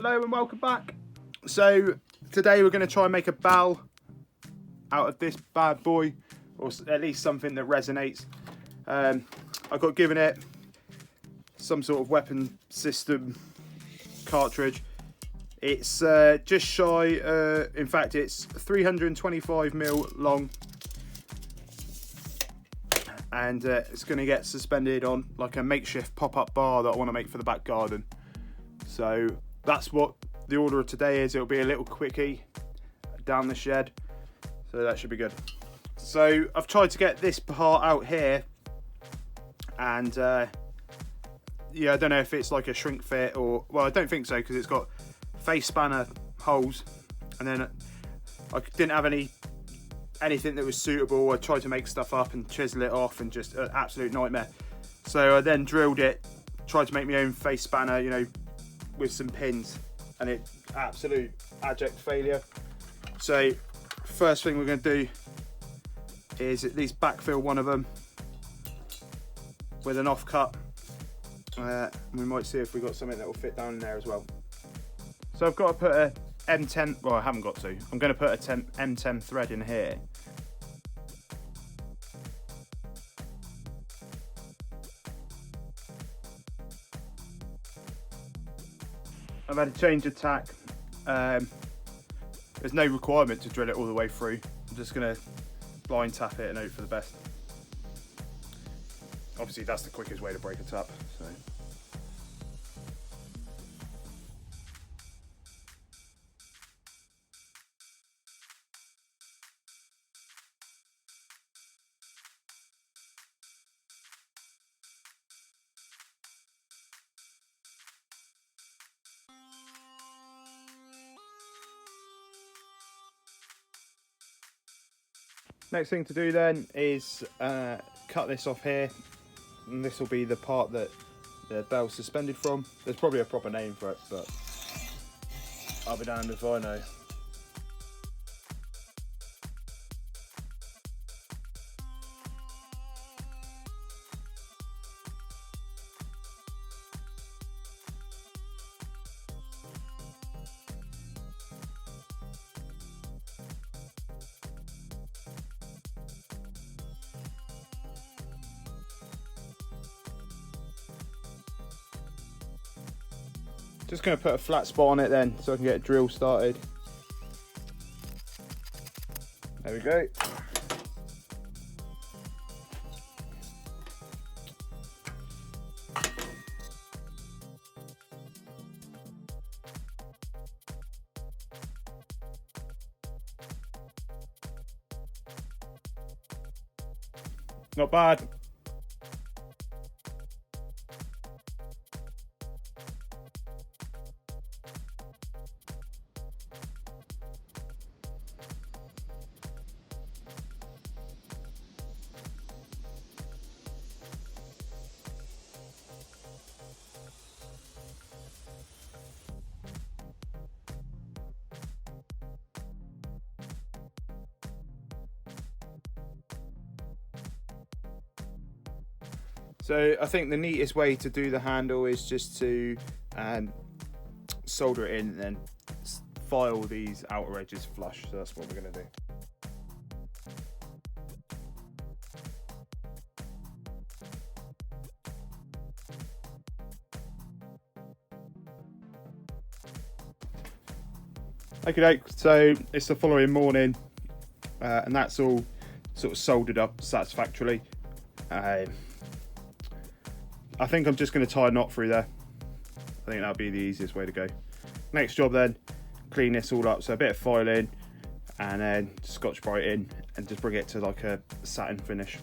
Hello and welcome back. So today we're going to try and make a bell out of this bad boy, or at least something that resonates. I got given it some sort of weapon system cartridge. It's just shy, in fact it's 325mm long, and it's going to get suspended on like a makeshift pop-up bar that I want to make for the back garden. So that's what the order of today is. It'll be a little quickie down the shed, so that should be good. So I've tried to get this part out here, and yeah, I don't know if it's like a shrink fit or, well, I don't think so, because it's got face spanner holes, and then I didn't have anything that was suitable. I tried to make stuff up and chisel it off, and just an absolute nightmare. So I then drilled it, tried to make my own face spanner, you know, with some pins, and it absolute abject failure. So first thing we're going to do is at least backfill one of them with an offcut. We might see if we got something that will fit down in there as well. So I've got to put a M10, well I haven't got to, I'm going to put a M10 thread in here. I've had a change of tack. There's no requirement to drill it all the way through. I'm just going to blind tap it and hope for the best. Obviously that's the quickest way to break a tap. So. Next thing to do then is cut this off here, and this will be the part that the bell's suspended from. There's probably a proper name for it, but I'll be damned if I know. Just going to put a flat spot on it then, so I can get a drill started. There we go. Not bad. So I think the neatest way to do the handle is just to solder it in and then file these outer edges flush. So that's what we're going to do. Okay, so it's the following morning, and that's all sort of soldered up satisfactorily. I think I'm just going to tie a knot through there. I think that'll be the easiest way to go. Next job then, clean this all up. So a bit of foiling, and then Scotch-Brite in, and just bring it to like a satin finish.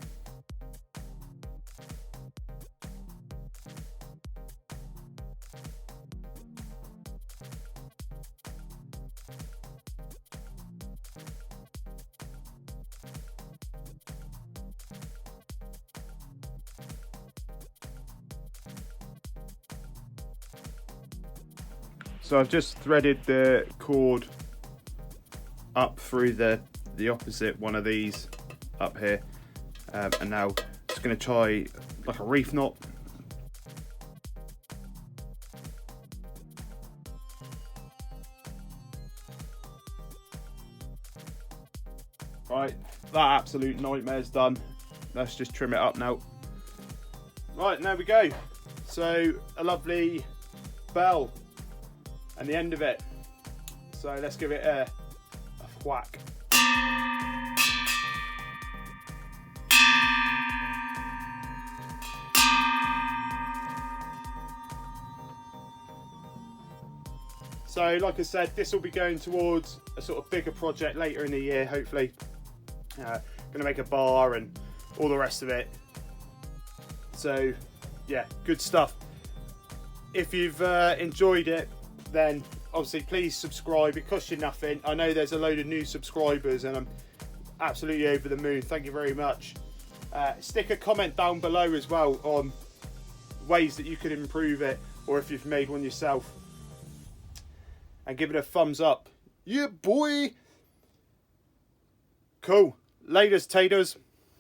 So I've just threaded the cord up through the opposite one of these up here, and now just going to try like a reef knot. Right, that absolute nightmare's done. Let's just trim it up now. Right, there we go. So a lovely bell and the end of it. So let's give it a whack. So like I said, this will be going towards a sort of bigger project later in the year, hopefully. Going to make a bar and all the rest of it. So yeah, good stuff. If you've enjoyed it, then obviously please subscribe. It costs you nothing. I know there's a load of new subscribers and I'm absolutely over the moon. Thank you very much. Stick a comment down below as well on ways that you could improve it, or if you've made one yourself. And give it a thumbs up. Yeah, boy. Cool. Laters, taters.